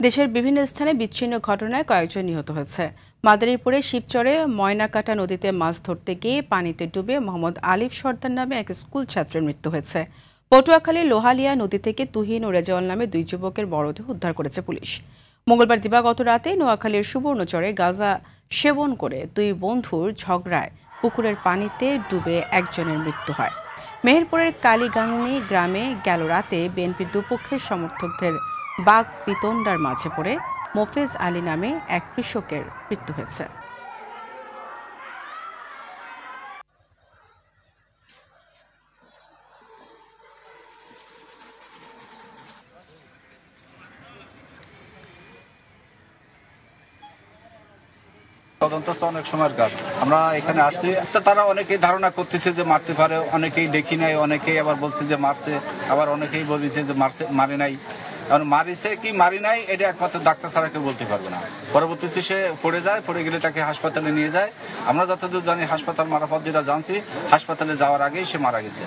দেশের বিভিন্ন স্থানে বিচ্ছিন্ন ঘটনায় কয়েকজন নিহত হয়েছে। মাদারীপুরে শিবচরে ময়নাকাটা নদীতে মাছ ধরতে গিয়ে পানিতে ডুবে মোহাম্মদ আলিফ সর্দার নামে এক স্কুল ছাত্রের মৃত্যু হয়েছে। পটুয়াখালীর লোহালিয়া নদী থেকে তুহিন ও রেজাউল নামে দুই যুবকের মরদেহ উদ্ধার করেছে পুলিশ। মঙ্গলবার দিবাগত রাতে নোয়াখালীর সুবর্ণচরে গাঁজা সেবন করে দুই বন্ধুর ঝগড়ায় পুকুরের পানিতে ডুবে একজনের মৃত্যু হয়। মেহেরপুরের কালীগাংনী গ্রামে গেল রাতে বিএনপির দুপক্ষের সমর্থকদের বাঘ বিতণ্ডার মাঝে পড়ে মোফেজ আলী নামে এক কৃষকের মৃত্যু হয়েছে। তদন্ত অনেক সময়ের কাজ। আমরা এখানে আসছি, তারা অনেকেই ধারণা করতেছে যে মারতে পারে, অনেকেই দেখি নাই, অনেকেই আবার বলছে যে মারছে, আবার অনেকেই বলছে যে মারছে মারে নাই। কারণ মারিছে কি মারি নাই এটা একমাত্র ডাক্তার ছাড়া কেউ বলতে পারবে না। পরবর্তীতে সে পড়ে যায়, পড়ে গেলে তাকে হাসপাতালে নিয়ে যায়। আমরা যতদূর জানি হাসপাতাল মারাফত যেটা জানছি, হাসপাতালে যাওয়ার আগেই সে মারা গেছে।